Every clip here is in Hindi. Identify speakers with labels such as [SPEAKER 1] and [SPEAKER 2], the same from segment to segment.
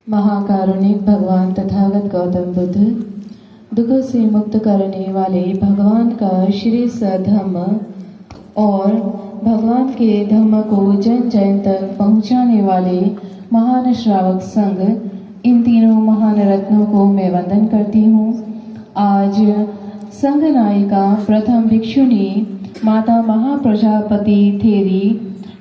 [SPEAKER 1] महाकारुणिक भगवान तथागत गौतम बुद्ध, दुख से मुक्त करने वाले भगवान का श्री सधम्म और भगवान के धम्म को जन जन तक पहुंचाने वाले महान श्रावक संघ, इन तीनों महान रत्नों को मैं वंदन करती हूँ। आज संघ नायिका प्रथम भिक्षुणी माता महाप्रजापति थेरी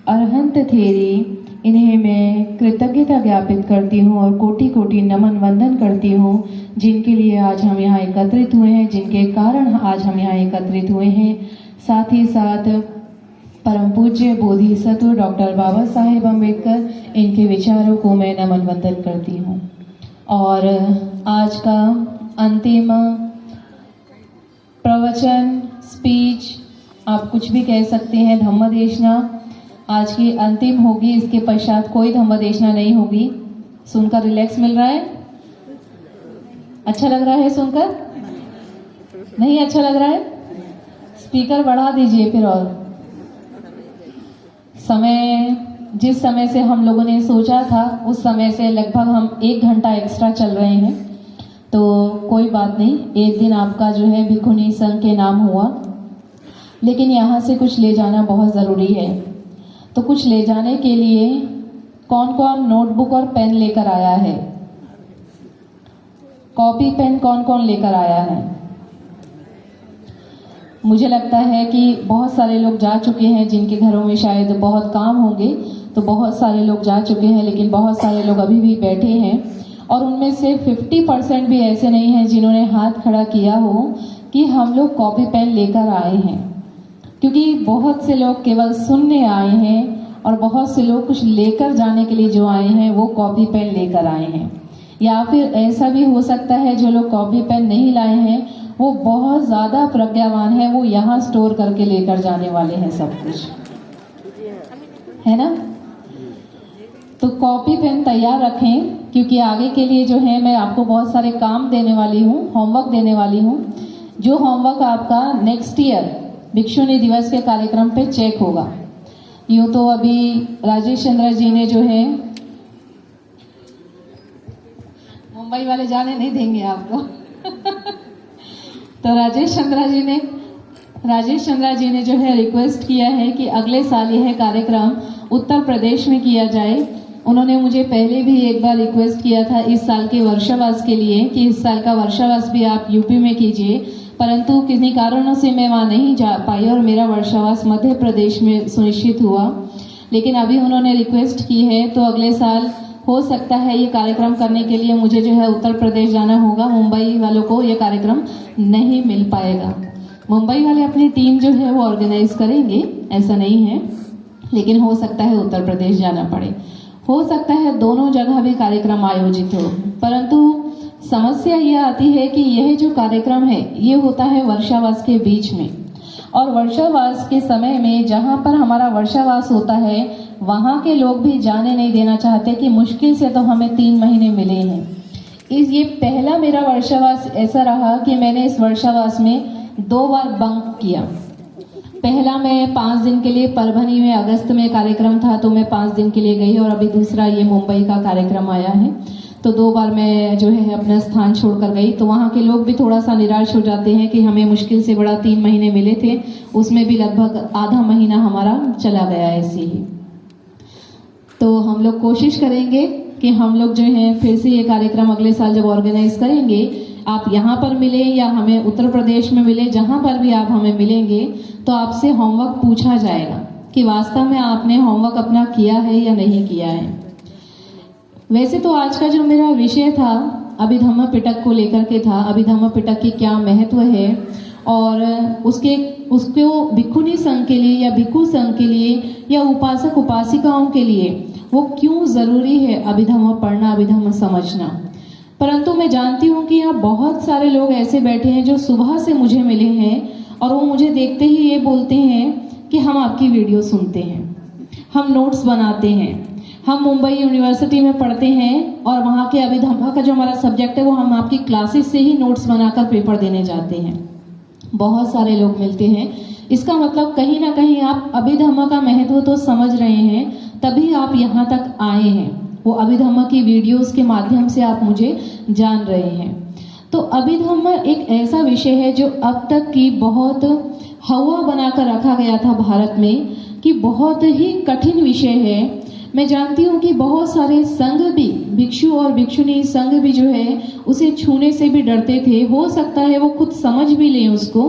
[SPEAKER 1] अरहंत थेरी, इन्हें मैं कृतज्ञता ज्ञापित करती हूँ और कोटि कोटि नमन वंदन करती हूँ, जिनके लिए आज हम यहाँ एकत्रित हुए हैं, जिनके कारण आज हम यहाँ एकत्रित हुए हैं। साथ ही साथ परम पूज्य बोधिसत्व डॉक्टर बाबा साहेब अम्बेडकर, इनके विचारों को मैं नमन वंदन करती हूँ। और आज का अंतिम प्रवचन, स्पीच, आप कुछ भी कह सकते हैं, धम्मदेशना आज की अंतिम होगी। इसके पश्चात कोई धम्मदेशना नहीं होगी। सुनकर रिलैक्स मिल रहा है? अच्छा लग रहा है सुनकर? नहीं अच्छा लग रहा है? स्पीकर बढ़ा दीजिए फिर। और समय, जिस समय से हम लोगों ने सोचा था उस समय से लगभग हम 1 घंटा एक्स्ट्रा चल रहे हैं, तो कोई बात नहीं। एक दिन आपका जो है भिक्षुणी संघ के नाम हुआ, लेकिन यहाँ से कुछ ले जाना बहुत ज़रूरी है। तो कुछ ले जाने के लिए कौन कौन नोटबुक और पेन लेकर आया है? कॉपी पेन कौन कौन लेकर आया है? मुझे लगता है कि बहुत सारे लोग जा चुके हैं, जिनके घरों में शायद बहुत काम होंगे, तो बहुत सारे लोग जा चुके हैं, लेकिन बहुत सारे लोग अभी भी बैठे हैं। और उनमें से 50% भी ऐसे नहीं हैं जिन्होंने हाथ खड़ा किया हो कि हम लोग कॉपी पेन लेकर आए हैं, क्योंकि बहुत से लोग केवल सुनने आए हैं और बहुत से लोग कुछ लेकर जाने के लिए जो आए हैं वो कॉपी पेन लेकर आए हैं। या फिर ऐसा भी हो सकता है जो लोग कॉपी पेन नहीं लाए हैं वो बहुत ज़्यादा प्रज्ञावान है, वो यहाँ स्टोर करके लेकर जाने वाले हैं सब कुछ, है ना? तो कॉपी पेन तैयार रखें, क्योंकि आगे के लिए जो है मैं आपको बहुत सारे काम देने वाली हूँ, होमवर्क देने वाली हूँ, जो होमवर्क आपका नेक्स्ट ईयर भिक्षुणी दिवस के कार्यक्रम पे चेक होगा। यूँ तो अभी राजेश चंद्र जी ने जो है, मुंबई वाले जाने नहीं देंगे आपको तो राजेश चंद्र जी ने जो है रिक्वेस्ट किया है कि अगले साल यह कार्यक्रम उत्तर प्रदेश में किया जाए। उन्होंने मुझे पहले भी एक बार रिक्वेस्ट किया था इस साल के वर्षावास के लिए कि इस साल का वर्षावास भी आप यूपी में कीजिए, परंतु किन्हीं कारणों से मैं वहाँ नहीं जा पाई और मेरा वर्षावास मध्य प्रदेश में सुनिश्चित हुआ। लेकिन अभी उन्होंने रिक्वेस्ट की है, तो अगले साल हो सकता है ये कार्यक्रम करने के लिए मुझे जो है उत्तर प्रदेश जाना होगा। मुंबई वालों को ये कार्यक्रम नहीं मिल पाएगा। मुंबई वाले अपनी टीम जो है वो ऑर्गेनाइज करेंगे, ऐसा नहीं है, लेकिन हो सकता है उत्तर प्रदेश जाना पड़े, हो सकता है दोनों जगह भी कार्यक्रम आयोजित हो। परंतु समस्या यह आती है कि यह जो कार्यक्रम है ये होता है वर्षावास के बीच में, और वर्षावास के समय में जहाँ पर हमारा वर्षावास होता है वहाँ के लोग भी जाने नहीं देना चाहते कि मुश्किल से तो हमें 3 महीने मिले हैं। ये पहला मेरा वर्षावास ऐसा रहा कि मैंने इस वर्षावास में 2 बार बंक किया। पहला मैं 5 दिन के लिए परभनी में अगस्त में कार्यक्रम था, तो मैं 5 दिन के लिए गई, और अभी दूसरा ये मुंबई का कार्यक्रम आया है, तो 2 बार मैं जो है अपना स्थान छोड़कर गई। तो वहाँ के लोग भी थोड़ा सा निराश हो जाते हैं कि हमें मुश्किल से बड़ा 3 महीने मिले थे, उसमें भी लगभग आधा महीना हमारा चला गया ऐसे ही। तो हम लोग कोशिश करेंगे कि हम लोग जो है फिर से ये कार्यक्रम अगले साल जब ऑर्गेनाइज करेंगे, आप यहाँ पर मिले या हमें उत्तर प्रदेश में मिले, जहाँ पर भी आप हमें मिलेंगे, तो आपसे होमवर्क पूछा जाएगा कि वास्तव में आपने होमवर्क अपना किया है या नहीं किया है। वैसे तो आज का जो मेरा विषय था अभिधम्म पिटक को लेकर के था, अभिधम्म पिटक की क्या महत्व है और उसको भिक्षुणी संघ के लिए या भिक्षु संघ के लिए या उपासक उपासिकाओं के लिए वो क्यों जरूरी है अभिधम्म पढ़ना, अभिधम्म समझना। परंतु मैं जानती हूँ कि यहाँ बहुत सारे लोग ऐसे बैठे हैं जो सुबह से मुझे मिले हैं और वो मुझे देखते ही ये बोलते हैं कि हम आपकी वीडियो सुनते हैं, हम नोट्स बनाते हैं, हम मुंबई यूनिवर्सिटी में पढ़ते हैं और वहाँ के अभिधम्म का जो हमारा सब्जेक्ट है वो हम आपकी क्लासेस से ही नोट्स बनाकर पेपर देने जाते हैं। बहुत सारे लोग मिलते हैं। इसका मतलब कहीं ना कहीं आप अभिधम्म का महत्व तो समझ रहे हैं, तभी आप यहाँ तक आए हैं। वो अभिधम्म की वीडियोस के माध्यम से आप मुझे जान रहे हैं। तो अभिधम्म एक ऐसा विषय है जो अब तक की बहुत हवा बनाकर रखा गया था भारत में, कि बहुत ही कठिन विषय है। मैं जानती हूँ कि बहुत सारे संघ भी, भिक्षु और भिक्षुणी संघ भी जो है उसे छूने से भी डरते थे। हो सकता है वो खुद समझ भी लें उसको,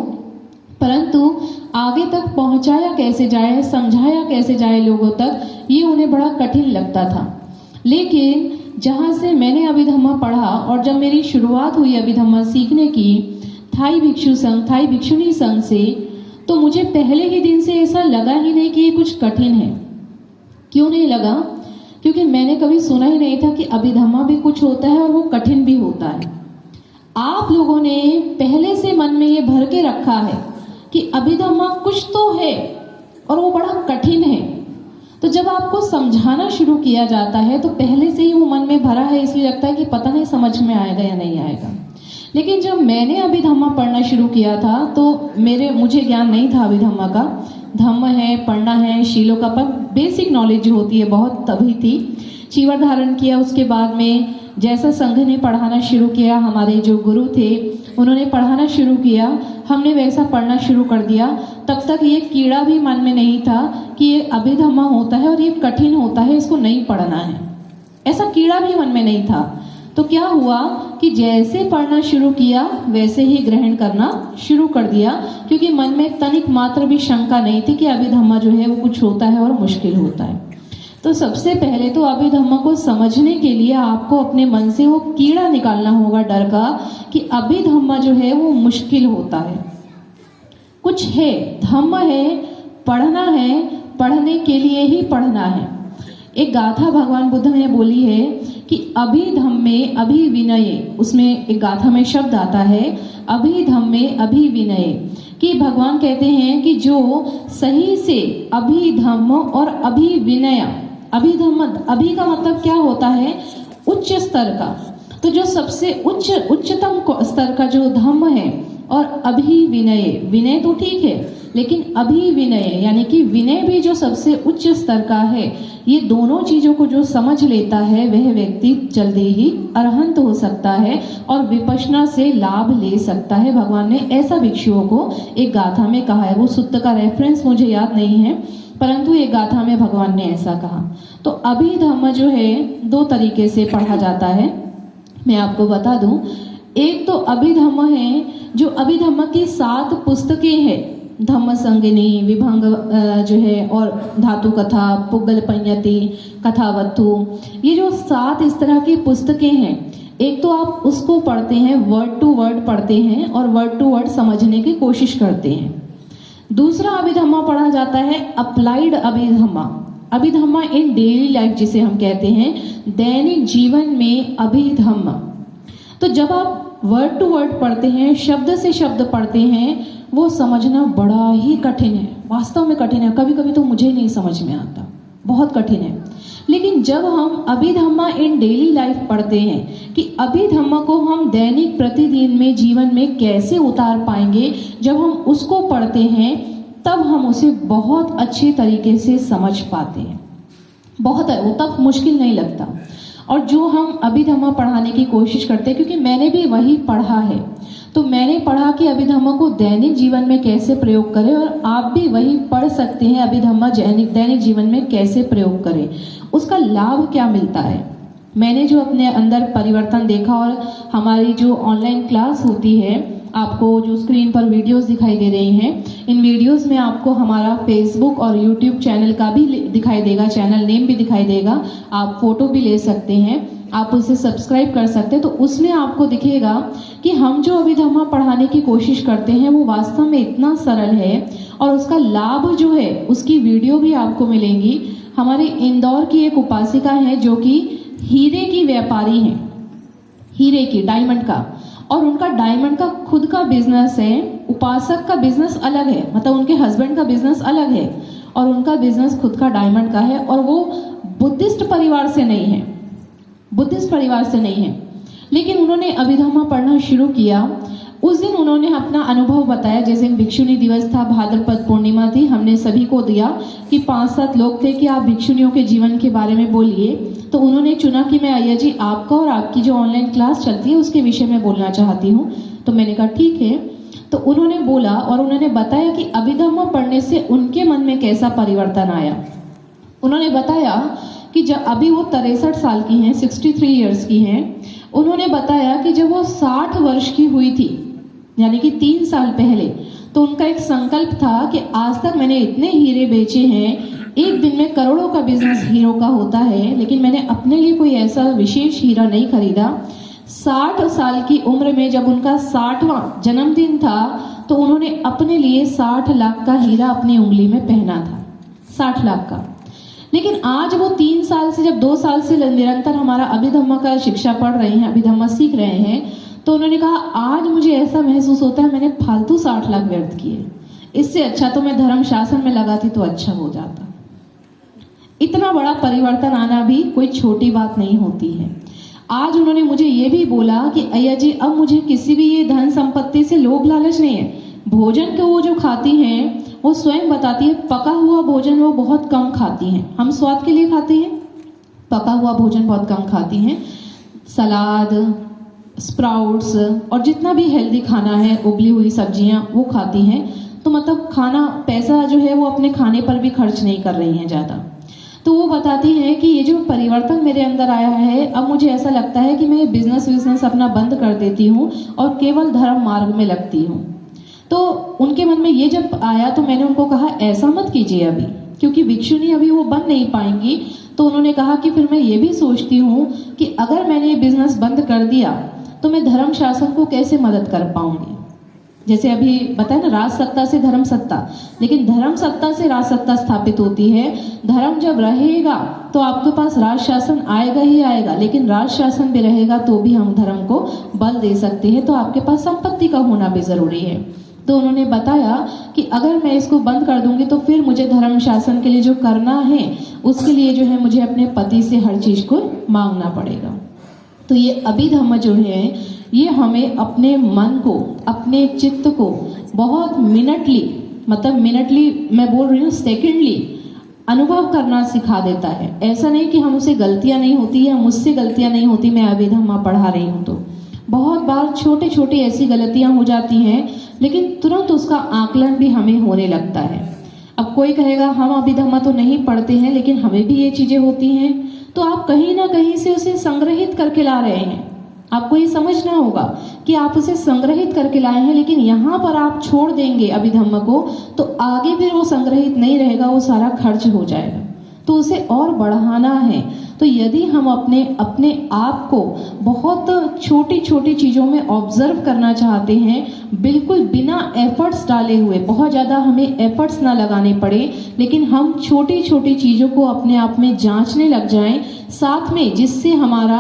[SPEAKER 1] परंतु आगे तक पहुंचाया कैसे जाए, समझाया कैसे जाए लोगों तक, ये उन्हें बड़ा कठिन लगता था। लेकिन जहाँ से मैंने अभिधम्म पढ़ा और जब मेरी शुरुआत हुई अभिधम्म सीखने की थाई भिक्षु संघ, थाई भिक्षुणी संघ से, तो मुझे पहले ही दिन से ऐसा लगा ही नहीं कि ये कुछ कठिन है। क्यों नहीं लगा? क्योंकि मैंने कभी सुना ही नहीं था कि अभिधम्म भी कुछ होता है और वो कठिन भी होता है। आप लोगों ने पहले से मन में ये भर के रखा है कि अभिधम्म कुछ तो है और वो बड़ा कठिन है। तो जब आपको समझाना शुरू किया जाता है तो पहले से ही वो मन में भरा है, इसलिए लगता है कि पता नहीं समझ में आएगा या नहीं आएगा। लेकिन जब मैंने अभिधम्म पढ़ना शुरू किया था तो मुझे ज्ञान नहीं था अभिधम्म का। धम्म है, पढ़ना है, शीलों का बेसिक नॉलेज जो होती है बहुत तभी थी। चीवर धारण किया, उसके बाद में जैसा संघ ने पढ़ाना शुरू किया, हमारे जो गुरु थे उन्होंने पढ़ाना शुरू किया, हमने वैसा पढ़ना शुरू कर दिया। तब तक ये कीड़ा भी मन में नहीं था कि ये अभिधम्म होता है और ये कठिन होता है, इसको नहीं पढ़ना है, ऐसा कीड़ा भी मन में नहीं था। तो क्या हुआ कि जैसे पढ़ना शुरू किया वैसे ही ग्रहण करना शुरू कर दिया, क्योंकि मन में तनिक मात्र भी शंका नहीं थी कि अभिधम्म जो है वो कुछ होता है और मुश्किल होता है। तो सबसे पहले तो अभिधम्म को समझने के लिए आपको अपने मन से वो कीड़ा निकालना होगा डर का, कि अभिधम्म जो है वो मुश्किल होता है, कुछ है, धम्म है, पढ़ना है, पढ़ने के लिए ही पढ़ना है। एक गाथा भगवान बुद्ध ने बोली है कि अभिधम्मे अभिविनये, उसमें एक गाथा में शब्द आता है अभिधम्मे अभिविनये, कि भगवान कहते हैं कि जो सही से अभिधम्म और अभिविनय, अभिधम्म, अभि का मतलब क्या होता है? उच्च स्तर का। तो जो सबसे उच्चतम स्तर का जो धम्म है, और अभिविनय, विनय तो ठीक है, लेकिन अभिविनय यानी कि विनय भी जो सबसे उच्च स्तर का है, ये दोनों चीजों को जो समझ लेता है वह व्यक्ति जल्दी ही अरहंत हो सकता है और विपश्यना से लाभ ले सकता है। भगवान ने ऐसा भिक्षुओं को एक गाथा में कहा है। वो सूत्र का रेफरेंस मुझे याद नहीं है, परंतु एक गाथा में भगवान ने ऐसा कहा। तो अभिधम्म जो है दो तरीके से पढ़ा जाता है, मैं आपको बता दूं। एक तो अभिधम्म है जो अभिधम्म की 7 पुस्तकें हैं, धम्म संगिनी, विभंग जो है, और धातु कथा, पुग्गल पंयति, कथावत्तु, ये जो 7 इस तरह की पुस्तकें हैं, एक तो आप उसको पढ़ते हैं, वर्ड टू वर्ड पढ़ते हैं और वर्ड टू वर्ड समझने की कोशिश करते हैं। दूसरा अभिधम्म पढ़ा जाता है अप्लाइड अभिधम्म, अभिधम्म इन डेली लाइफ जिसे हम कहते हैं, दैनिक जीवन में अभिधम्म। तो जब आप वर्ड टू वर्ड पढ़ते हैं, शब्द से शब्द पढ़ते हैं, वो समझना बड़ा ही कठिन है, वास्तव में कठिन है। कभी कभी तो मुझे नहीं समझ में आता, बहुत कठिन है। लेकिन जब हम अभिधम्म इन डेली लाइफ पढ़ते हैं कि अभिधम्म को हम दैनिक प्रतिदिन में जीवन में कैसे उतार पाएंगे, जब हम उसको पढ़ते हैं तब हम उसे बहुत अच्छे तरीके से समझ पाते हैं। बहुत है, वो तब मुश्किल नहीं लगता। और जो हम अभिधम्म पढ़ाने की कोशिश करते हैं, क्योंकि मैंने भी वही पढ़ा है, तो मैंने पढ़ा कि अभिधम्म को दैनिक जीवन में कैसे प्रयोग करें, और आप भी वही पढ़ सकते हैं अभिधम्म दैनिक जीवन में कैसे प्रयोग करें, उसका लाभ क्या मिलता है। मैंने जो अपने अंदर परिवर्तन देखा, और हमारी जो ऑनलाइन क्लास होती है, आपको जो स्क्रीन पर वीडियोस दिखाई दे रही हैं, इन वीडियोस में आपको हमारा फेसबुक और यूट्यूब चैनल का भी दिखाई देगा, चैनल नेम भी दिखाई देगा, आप फोटो भी ले सकते हैं, आप उसे सब्सक्राइब कर सकते हैं। तो उसमें आपको दिखेगा कि हम जो अभिधम्म पढ़ाने की कोशिश करते हैं वो वास्तव में इतना सरल है, और उसका लाभ जो है उसकी वीडियो भी आपको मिलेंगी। हमारे इंदौर की एक उपासिका है जो कि हीरे की व्यापारी हैं, हीरे की, डायमंड का, और उनका डायमंड का खुद का बिजनेस है। उपासक का बिजनेस अलग है, मतलब उनके हस्बैंड का बिजनेस अलग है, और उनका बिजनेस खुद का डायमंड का है, और वो बुद्धिस्ट परिवार से नहीं है, बुद्धिस्ट परिवार से नहीं है। लेकिन उन्होंने अभिधम्म पढ़ना शुरू किया। उस दिन उन्होंने अपना अनुभव बताया, जैसे भिक्षुणी दिवस था, भाद्रपद पूर्णिमा थी, हमने सभी को दिया कि 5-7 लोग थे कि आप भिक्षुणियों के जीवन के बारे में बोलिए। तो उन्होंने चुना कि मैं अय्या जी आपका और आपकी जो ऑनलाइन क्लास चलती है उसके विषय में बोलना चाहती हूँ। तो मैंने कहा ठीक है। तो उन्होंने बोला और उन्होंने बताया कि अभिधम्म पढ़ने से उनके मन में कैसा परिवर्तन आया। उन्होंने बताया कि जब अभी वो 63 साल की हैं, 63 इयर्स की हैं, उन्होंने बताया कि जब वो 60 वर्ष की हुई थी, यानी कि 3 साल पहले, तो उनका एक संकल्प था कि आज तक मैंने इतने हीरे बेचे हैं, एक दिन में करोड़ों का बिजनेस हीरो का होता है, लेकिन मैंने अपने लिए कोई ऐसा विशेष हीरा नहीं खरीदा। 60 साल की उम्र में जब उनका 60वां जन्मदिन था तो उन्होंने अपने लिए 60 लाख का हीरा अपनी उंगली में पहना था, 60 लाख का। लेकिन आज वो 3 साल से, जब 2 साल से निरंतर हमारा अभिधम्म का शिक्षा पढ़ रहे हैं, अभिधम्म सीख रहे हैं, तो उन्होंने कहा आज मुझे ऐसा महसूस होता है मैंने फालतू 60 लाख व्यर्थ किए, इससे अच्छा तो मैं धर्म शासन में लगाती तो अच्छा हो जाता। इतना बड़ा परिवर्तन आना भी कोई छोटी बात नहीं होती है। आज उन्होंने मुझे ये भी बोला कि अय्या जी अब मुझे किसी भी ये धन संपत्ति से लोभ लालच नहीं है। भोजन को वो जो खाती हैं वो स्वयं बताती है, पका हुआ भोजन वो बहुत कम खाती हैं। हम स्वाद के लिए खाते हैं, पका हुआ भोजन बहुत कम खाती हैं। सलाद, स्प्राउट्स और जितना भी हेल्दी खाना है, उबली हुई सब्जियां वो खाती हैं। तो मतलब खाना, पैसा जो है वो अपने खाने पर भी खर्च नहीं कर रही हैं ज़्यादा। तो वो बताती हैं कि ये जो परिवर्तन मेरे अंदर आया है, अब मुझे ऐसा लगता है कि मैं बिजनेस अपना बंद कर देती हूँ और केवल धर्म मार्ग में लगती हूँ। तो उनके मन में ये जब आया तो मैंने उनको कहा ऐसा मत कीजिए अभी, क्योंकि भिक्षुनी अभी वो बन नहीं पाएंगी। तो उन्होंने कहा कि फिर मैं ये भी सोचती हूँ कि अगर मैंने ये बिजनेस बंद कर दिया तो मैं धर्म शासन को कैसे मदद कर पाऊंगी। जैसे अभी बताया ना, राज सत्ता से धर्म सत्ता, लेकिन धर्म सत्ता से राज सत्ता स्थापित होती है। धर्म जब रहेगा तो आपके पास राज शासन आएगा ही आएगा, लेकिन राज शासन भी रहेगा तो भी हम धर्म को बल दे सकते हैं। तो आपके पास संपत्ति का होना भी जरूरी है। तो उन्होंने बताया कि अगर मैं इसको बंद कर दूंगी तो फिर मुझे धर्म शासन के लिए जो करना है उसके लिए जो है मुझे अपने पति से हर चीज को मांगना पड़ेगा। तो ये अभिधम्म जो है ये हमें अपने मन को, अपने चित्त को बहुत मिनटली, मतलब मिनटली मैं बोल रही हूँ, सेकेंडली अनुभव करना सिखा देता है। ऐसा नहीं कि हमसे गलतियां नहीं होती या मुझसे गलतियां नहीं होती, मैं अभिधम्म पढ़ा रही हूँ तो बहुत बार छोटे छोटे ऐसी गलतियां हो जाती हैं, लेकिन तुरंत उसका आकलन भी हमें होने लगता है। अब कोई कहेगा हम अभिधम्म तो नहीं पढ़ते हैं लेकिन हमें भी ये चीजें होती हैं, तो आप कहीं ना कहीं से उसे संग्रहित करके ला रहे हैं। आपको ये समझना होगा कि आप उसे संग्रहित करके लाए हैं, लेकिन यहाँ पर आप छोड़ देंगे अभिधम्म को तो आगे फिर वो संग्रहित नहीं रहेगा, वो सारा खर्च हो जाएगा। तो उसे और बढ़ाना है। तो यदि हम अपने आप को बहुत छोटी छोटी चीजों में ऑब्जर्व करना चाहते हैं, बिल्कुल बिना एफर्ट्स डाले हुए, बहुत ज्यादा हमें एफर्ट्स ना लगाने पड़े, लेकिन हम छोटी छोटी चीजों को अपने आप में जांचने लग जाएं, साथ में जिससे हमारा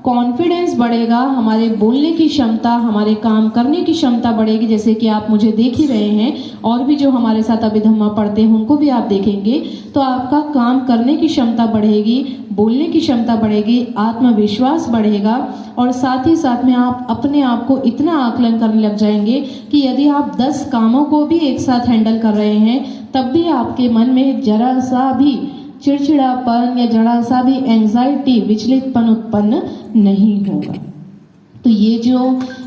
[SPEAKER 1] कॉन्फिडेंस बढ़ेगा, हमारे बोलने की क्षमता, हमारे काम करने की क्षमता बढ़ेगी। जैसे कि आप मुझे देख ही रहे हैं, और भी जो हमारे साथ अभिधम्म पढ़ते हैं उनको भी आप देखेंगे, तो आपका काम करने की क्षमता बढ़ेगी, बोलने की क्षमता बढ़ेगी, आत्मविश्वास बढ़ेगा, और साथ ही साथ में आप अपने आप को इतना आकलन करने लग जाएंगे कि यदि आप 10 कामों को भी एक साथ हैंडल कर रहे हैं तब भी आपके मन में जरा सा भी चिड़चिड़ापन या जरा सा भी एंजाइटी, विचलितपन उत्पन्न नहीं होगा। तो ये जो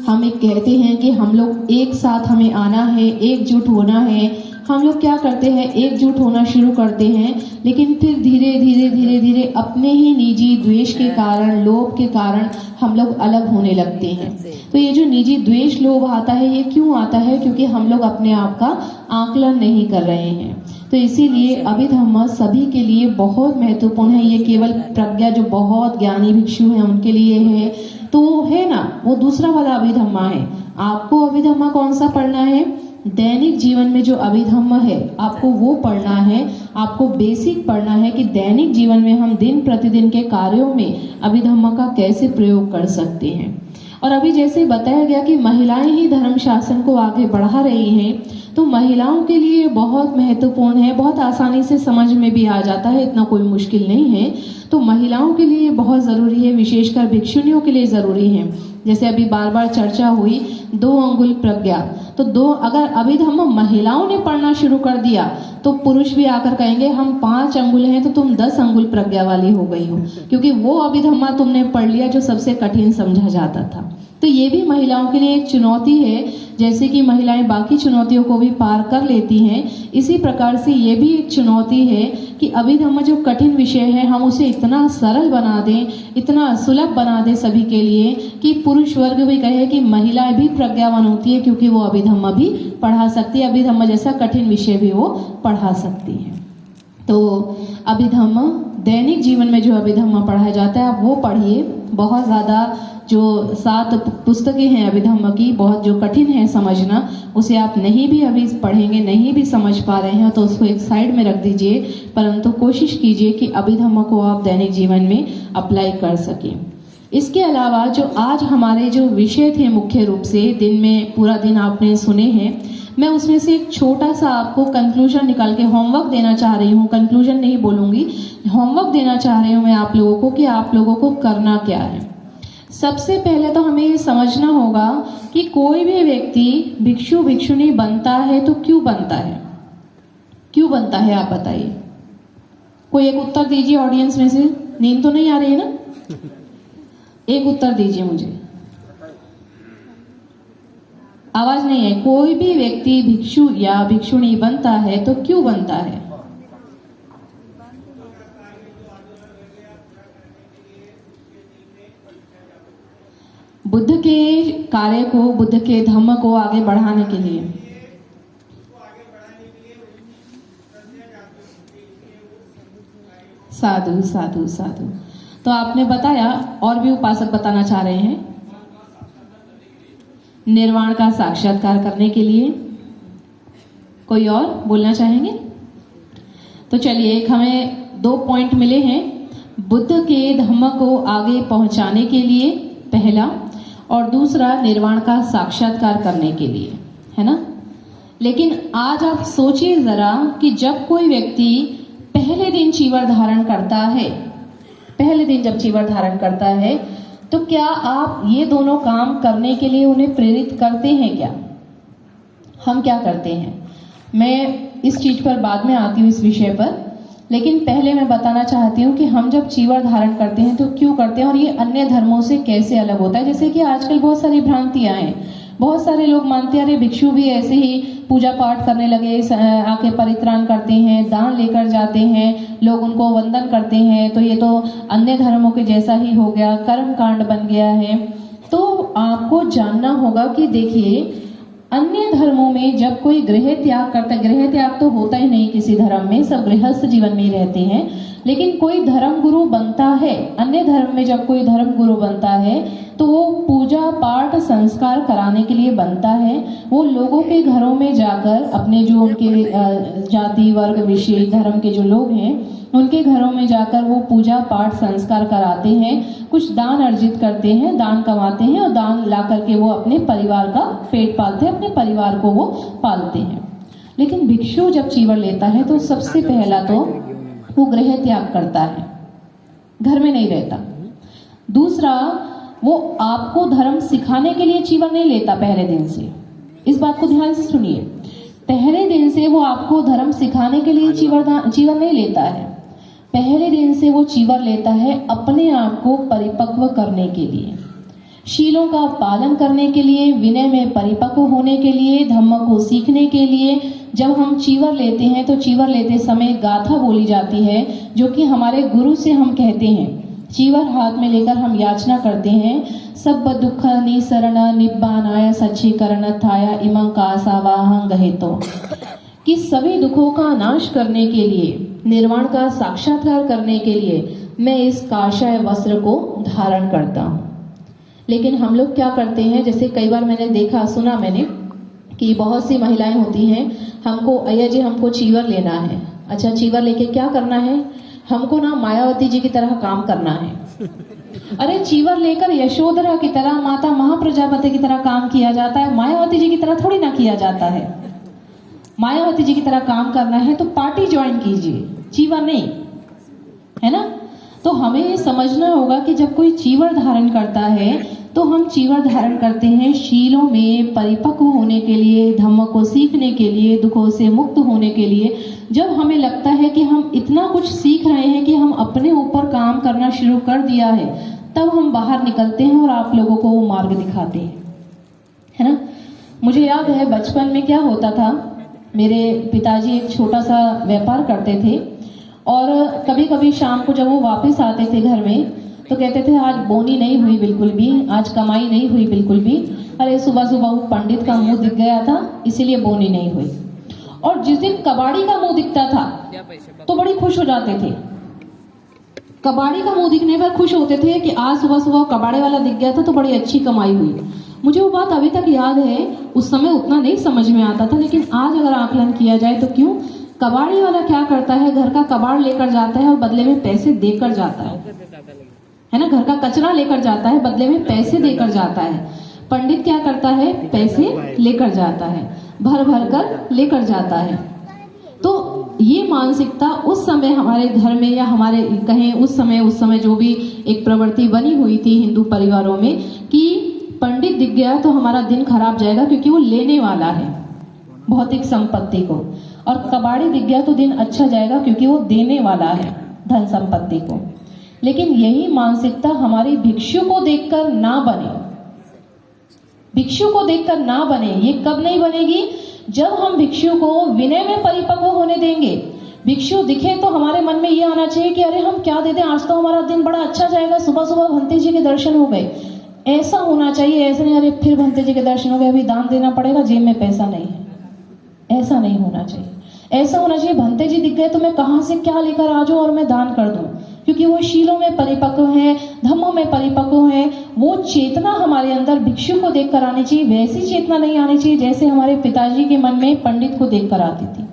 [SPEAKER 1] हम एक कहते हैं कि हम लोग एक साथ हमें आना है, एकजुट होना है, हम लोग क्या करते हैं, एकजुट होना शुरू करते हैं, लेकिन फिर धीरे धीरे धीरे धीरे अपने ही निजी द्वेष के कारण, लोभ के कारण हम लोग अलग होने लगते हैं। तो ये जो निजी द्वेष लोभ आता है, ये क्यों आता है? क्योंकि हम लोग अपने आप का आकलन नहीं कर रहे हैं। तो इसीलिए अभिधम्म सभी के लिए बहुत महत्वपूर्ण है। ये केवल प्रज्ञा जो बहुत ज्ञानी भिक्षु हैं उनके लिए है, तो वो है ना, वो दूसरा वाला अभिधम्म है। आपको अभिधम्म कौन सा पढ़ना है? दैनिक जीवन में जो अभिधम्म है आपको वो पढ़ना है। आपको बेसिक पढ़ना है कि दैनिक जीवन में हम दिन प्रतिदिन के कार्यों में अभिधम्म का कैसे प्रयोग कर सकते हैं। और अभी जैसे बताया गया कि महिलाएं ही धर्म शासन को आगे बढ़ा रही हैं, तो महिलाओं के लिए बहुत महत्वपूर्ण है, बहुत आसानी से समझ में भी आ जाता है, इतना कोई मुश्किल नहीं है। तो महिलाओं के लिए बहुत ज़रूरी है, विशेषकर भिक्षुणियों के लिए ज़रूरी है। जैसे अभी बार बार चर्चा हुई 2 अंगुल प्रज्ञा, तो अगर अभिधम्म महिलाओं ने पढ़ना शुरू कर दिया तो पुरुष भी आकर कहेंगे हम 5 अंगुल हैं तो तुम 10 अंगुल प्रज्ञा वाली हो गई हो, क्योंकि वो अभिधम्मा तुमने पढ़ लिया जो सबसे कठिन समझा जाता था। तो ये भी महिलाओं के लिए एक चुनौती है, जैसे कि महिलाएं बाकी चुनौतियों को भी पार कर लेती हैं, इसी प्रकार से ये भी एक चुनौती है कि अभिधम्म जो कठिन विषय है हम उसे इतना सरल बना दें, इतना सुलभ बना दें सभी के लिए कि पुरुष वर्ग भी कहे कि महिलाएं भी प्रज्ञावान होती है, क्योंकि वो अभिधम्म भी पढ़ा सकती है, अभिधम्म जैसा कठिन विषय भी वो पढ़ा सकती है। तो अभिधम्म दैनिक जीवन में जो अभिधम्म पढ़ाया जाता है आप वो पढ़िए। बहुत ज़्यादा जो 7 पुस्तकें हैं अभिधम्म की, बहुत जो कठिन है समझना, उसे आप नहीं भी अभी पढ़ेंगे, नहीं भी समझ पा रहे हैं तो उसको एक साइड में रख दीजिए, परंतु कोशिश कीजिए कि अभिधम्म को आप दैनिक जीवन में अप्लाई कर सकें। इसके अलावा जो आज हमारे जो विषय थे मुख्य रूप से दिन में पूरा दिन आपने सुने हैं, मैं उसमें से एक छोटा सा आपको कंक्लूजन निकाल के होमवर्क देना चाह रही हूँ। कंक्लूजन नहीं बोलूंगी, होमवर्क देना चाह रही हूँ मैं आप लोगों को कि आप लोगों को करना क्या है। सबसे पहले तो हमें ये समझना होगा कि कोई भी व्यक्ति भिक्षु भिक्षुणी बनता है तो क्यों बनता है, क्यों बनता है आप बताइए। कोई एक उत्तर दीजिए ऑडियंस में से, नींद तो नहीं आ रही है ना, एक उत्तर दीजिए मुझे, आवाज नहीं है। कोई भी व्यक्ति भिक्षु या भिक्षुणी बनता है तो क्यों बनता है? बुद्ध के कार्य को, बुद्ध के धम्म को आगे बढ़ाने के लिए। साधु साधु साधु। तो आपने बताया, और भी उपासक बताना चाह रहे हैं, निर्वाण का साक्षात्कार करने के लिए। कोई और बोलना चाहेंगे? तो चलिए, एक हमें 2 पॉइंट मिले हैं बुद्ध के धम्म को आगे पहुंचाने के लिए, पहला, और दूसरा निर्वाण का साक्षात्कार करने के लिए, है ना। लेकिन आज आप सोचिए जरा कि जब कोई व्यक्ति पहले दिन चीवर धारण करता है, पहले दिन जब चीवर धारण करता है, तो क्या आप ये दोनों काम करने के लिए उन्हें प्रेरित करते हैं क्या? हम क्या करते हैं? मैं इस चीज पर बाद में आती हूँ, इस विषय पर, लेकिन पहले मैं बताना चाहती हूँ कि हम जब चीवर धारण करते हैं तो क्यों करते हैं और ये अन्य धर्मों से कैसे अलग होता है। जैसे कि आजकल बहुत सारी भ्रांतियां हैं, बहुत सारे लोग मानते हैं अरे भिक्षु भी ऐसे ही पूजा पाठ करने लगे, आके परित्राण करते हैं, दान लेकर जाते हैं, लोग उनको वंदन करते हैं, तो ये तो अन्य धर्मों के जैसा ही हो गया, कर्म कांड बन गया है। तो आपको जानना होगा कि देखिए, अन्य धर्मों में जब कोई गृह त्याग करता है, गृह त्याग तो होता ही नहीं किसी धर्म में, सब गृहस्थ जीवन में ही रहते हैं, लेकिन कोई धर्म गुरु बनता है, अन्य धर्म में जब कोई धर्म गुरु बनता है तो वो पूजा पाठ संस्कार कराने के लिए बनता है। वो लोगों के घरों में जाकर अपने जो उनके जाति वर्ग विशेष धर्म के जो लोग हैं उनके घरों में जाकर वो पूजा पाठ संस्कार कराते हैं, कुछ दान अर्जित करते हैं, दान कमाते हैं और दान ला करके वो अपने परिवार का पेट पालते हैं, अपने परिवार को वो पालते हैं। लेकिन भिक्षु जब चीवर लेता है तो सबसे पहला तो वो गृह त्याग करता है, घर में नहीं रहता। दूसरा, वो आपको धर्म सिखाने के लिए चीवर नहीं लेता पहले दिन से, इस बात को ध्यान से सुनिए। पहले दिन से वो आपको धर्म सिखाने के लिए चीवर नहीं लेता है, पहले दिन से वो चीवर लेता है अपने आप को परिपक्व करने के लिए, शीलों का पालन करने के लिए, विनय में परिपक्व होने के लिए, धम्म को सीखने के लिए। जब हम चीवर लेते हैं तो चीवर लेते समय गाथा बोली जाती है, जो कि हमारे गुरु से हम कहते हैं। चीवर हाथ में लेकर हम याचना करते हैं, सब दुख निसरण निब्बानाय सच्चीकरण थाया इमं कासावाहं गहेतो, कि सभी दुखों का नाश करने के लिए, निर्वाण का साक्षात्कार करने के लिए मैं इस काषाय वस्त्र को धारण करता हूँ। लेकिन हम लोग क्या करते हैं, जैसे कई बार मैंने देखा, सुना मैंने कि बहुत सी महिलाएं होती हैं, हमको अय्या जी हमको चीवर लेना है। अच्छा, चीवर लेके क्या करना है? हमको ना मायावती जी की तरह काम करना है। अरे चीवर लेकर यशोधरा की तरह, माता महाप्रजापति की तरह काम किया जाता है, मायावती जी की तरह थोड़ी ना किया जाता है। मायावती जी की तरह काम करना है तो पार्टी ज्वाइन कीजिए, चीवर नहीं, है ना। तो हमें ये समझना होगा कि जब कोई चीवर धारण करता है तो हम चीवर धारण करते हैं शीलों में परिपक्व होने के लिए, धम्म को सीखने के लिए, दुखों से मुक्त होने के लिए। जब हमें लगता है कि हम इतना कुछ सीख रहे हैं कि हम अपने ऊपर काम करना शुरू कर दिया है, तब हम बाहर निकलते हैं और आप लोगों को वो मार्ग दिखाते हैं, है ना। मुझे याद है बचपन में क्या होता था, मेरे पिताजी एक छोटा सा व्यापार करते थे और कभी कभी शाम को जब वो वापस आते थे घर में तो कहते थे आज बोनी नहीं हुई बिल्कुल भी, आज कमाई नहीं हुई बिल्कुल भी। अरे सुबह सुबह वो पंडित का मुंह दिख गया था इसीलिए बोनी नहीं हुई। और जिस दिन कबाड़ी का मुंह दिखता था तो बड़ी खुश हो जाते थे। कबाड़ी का मुंह दिखने पर खुश होते थे कि आज सुबह सुबह कबाड़े वाला दिख गया था तो बड़ी अच्छी कमाई हुई। मुझे वो बात अभी तक याद है, उस समय उतना नहीं समझ में आता था, लेकिन आज अगर आकलन किया जाए तो क्यों, कबाड़ी वाला क्या करता है, घर का कबाड़ लेकर जाता है और बदले में पैसे देकर जाता है ना। घर का कचरा लेकर जाता है, बदले में पैसे देकर जाता है। पंडित क्या करता है, पैसे लेकर जाता है, भर भर कर लेकर जाता है। तो ये मानसिकता उस समय हमारे घर में या हमारे कहें उस समय जो भी एक प्रवृत्ति बनी हुई थी हिंदू परिवारों में कि पंडित दिख गया तो हमारा दिन खराब जाएगा क्योंकि वो लेने वाला है भौतिक संपत्ति को, और कबाड़ी दिख गया तो दिन अच्छा जाएगा क्योंकि वो देने वाला है धन संपत्ति को। लेकिन यही मानसिकता हमारी भिक्षु को देखकर ना बने, भिक्षु को देखकर ना बने। ये कब नहीं बनेगी, जब हम भिक्षु को विनय में परिपक्व होने देंगे। भिक्षु दिखे तो हमारे मन में ये आना चाहिए कि अरे हम क्या दे दें, आज तो हमारा दिन बड़ा अच्छा जाएगा, सुबह सुबह भंते जी के दर्शन हो गए। ऐसा होना चाहिए, ऐसा नहीं अरे फिर भंते जी के दर्शन हो गए, अभी दान देना पड़ेगा, जेब में पैसा नहीं है। ऐसा नहीं होना चाहिए। ऐसा होना चाहिए भंते जी दिख गए तो मैं कहां से क्या लेकर आ जाऊं और मैं दान कर दूं, क्योंकि वो शीलों में परिपक्व है, धम्मों में परिपक्व है। वो चेतना हमारे अंदर भिक्षु को देखकर आनी चाहिए। वैसी चेतना नहीं आनी चाहिए जैसे हमारे पिताजी के मन में पंडित को देखकर आती थी,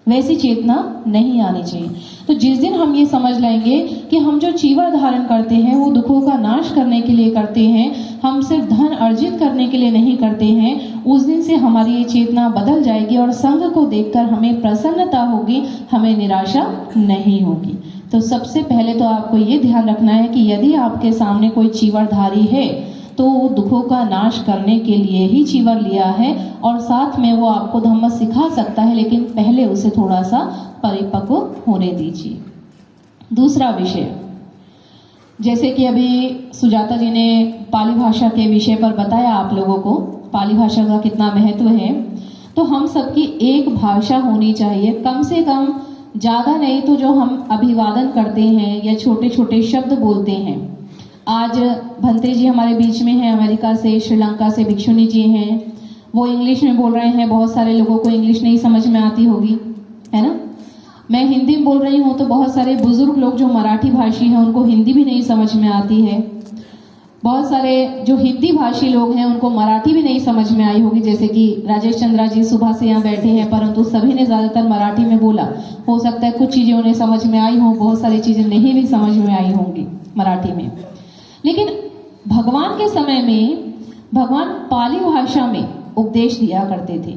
[SPEAKER 1] वैसी चेतना नहीं आनी चाहिए। तो जिस दिन हम ये समझ लेंगे कि हम जो चीवर धारण करते हैं वो दुखों का नाश करने के लिए करते हैं, हम सिर्फ धन अर्जित करने के लिए नहीं करते हैं, उस दिन से हमारी ये चेतना बदल जाएगी और संघ को देखकर हमें प्रसन्नता होगी, हमें निराशा नहीं होगी। तो सबसे पहले तो आपको ये ध्यान रखना है कि यदि आपके सामने कोई चीवरधारी है तो वो दुखों का नाश करने के लिए ही चीवर लिया है और साथ में वो आपको धम्म सिखा सकता है, लेकिन पहले उसे थोड़ा सा परिपक्व होने दीजिए। दूसरा विषय, जैसे कि अभी सुजाता जी ने पाली भाषा के विषय पर बताया आप लोगों को, पाली भाषा का कितना महत्व है। तो हम सबकी एक भाषा होनी चाहिए, कम से कम, ज्यादा नहीं तो जो हम अभिवादन करते हैं या छोटे छोटे शब्द बोलते हैं। आज भंते जी हमारे बीच में हैं, अमेरिका से, श्रीलंका से भिक्षुनी जी हैं, वो इंग्लिश में बोल रहे हैं। बहुत सारे लोगों को इंग्लिश नहीं समझ में आती होगी, है ना। मैं हिंदी में बोल रही हूँ तो बहुत सारे बुजुर्ग लोग जो मराठी भाषी हैं उनको हिंदी भी नहीं समझ में आती है। बहुत सारे जो हिंदी भाषी लोग हैं उनको मराठी भी नहीं समझ में आई होगी, जैसे कि राजेश चंद्रा जी सुबह से यहाँ बैठे हैं, परंतु सभी ने ज्यादातर मराठी में बोला। हो सकता है कुछ चीजें उन्हें समझ में आई हो, बहुत सारी चीजें नहीं भी समझ में आई होंगी मराठी में। लेकिन भगवान के समय में भगवान पाली भाषा में उपदेश दिया करते थे,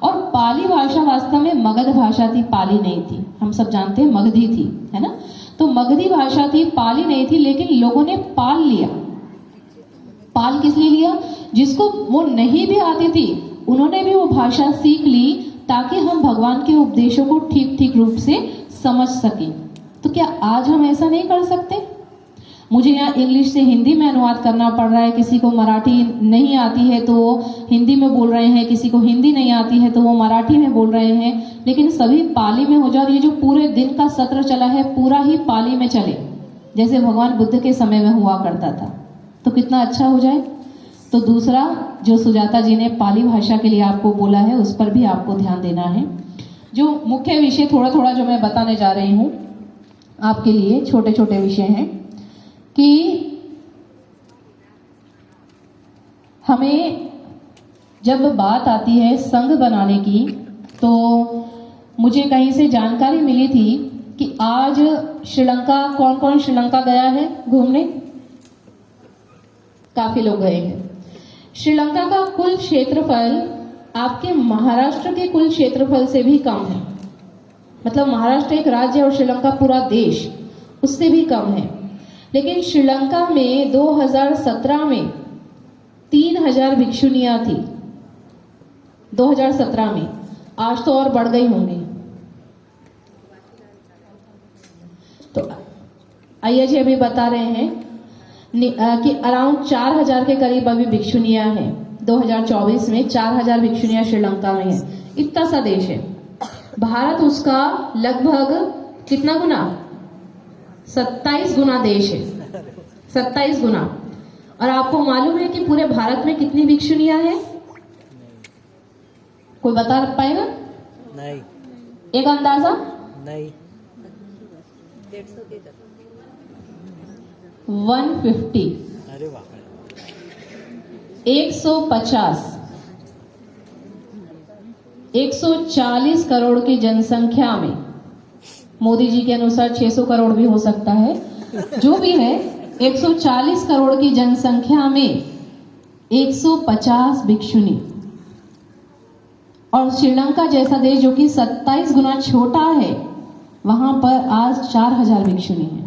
[SPEAKER 1] और पाली भाषा वास्तव में मगध भाषा थी, पाली नहीं थी। हम सब जानते हैं मगधी थी, है ना। तो मगधी भाषा थी, पाली नहीं थी, लेकिन लोगों ने पाल लिया। पाल किस लिए लिया, जिसको वो नहीं भी आती थी उन्होंने भी वो भाषा सीख ली ताकि हम भगवान के उपदेशों को ठीक ठीक रूप से समझ सकें। तो क्या आज हम ऐसा नहीं कर सकते? मुझे यहाँ इंग्लिश से हिंदी में अनुवाद करना पड़ रहा है, किसी को मराठी नहीं आती है तो वो हिंदी में बोल रहे हैं, किसी को हिंदी नहीं आती है तो वो मराठी में बोल रहे हैं, लेकिन सभी पाली में हो जाए। और ये जो पूरे दिन का सत्र चला है पूरा ही पाली में चले, जैसे भगवान बुद्ध के समय में हुआ करता था, तो कितना अच्छा हो जाए। तो दूसरा जो सुजाता जी ने पाली भाषा के लिए आपको बोला है उस पर भी आपको ध्यान देना है। जो मुख्य विषय थोड़ा थोड़ा जो मैं बताने जा रही हूँ आपके लिए, छोटे छोटे विषय हैं कि हमें जब बात आती है संघ बनाने की, तो मुझे कहीं से जानकारी मिली थी कि आज श्रीलंका, कौन कौन श्रीलंका गया है घूमने? काफी लोग गए हैं। श्रीलंका का कुल क्षेत्रफल आपके महाराष्ट्र के कुल क्षेत्रफल से भी कम है। मतलब महाराष्ट्र एक राज्य और श्रीलंका पूरा देश उससे भी कम है। लेकिन श्रीलंका में 2017 में 3000 भिक्षुनियां थी 2017 में। आज तो और बढ़ गई होंगी। तो आइए जी अभी बता रहे हैं कि अराउंड 4000 के करीब अभी भिक्षुनियां हैं। 2024 में 4000 भिक्षुनियां श्रीलंका में है। इतना सा देश है। भारत उसका लगभग कितना गुना, 27 गुना देश है, 27 गुना। और आपको मालूम है कि पूरे भारत में कितनी भिक्षुनियां हैं? कोई बता पाएगा?
[SPEAKER 2] नहीं।
[SPEAKER 1] एक अंदाजा?
[SPEAKER 2] नहीं।
[SPEAKER 1] 150।
[SPEAKER 2] अरे वाह।
[SPEAKER 1] 150, 140 करोड़ की जनसंख्या में, मोदी जी के अनुसार 600 करोड़ भी हो सकता है, जो भी है 140 करोड़ की जनसंख्या में 150 भिक्षुनी। और श्रीलंका जैसा देश जो कि 27 गुना छोटा है, वहां पर आज 4000 भिक्षुनी है।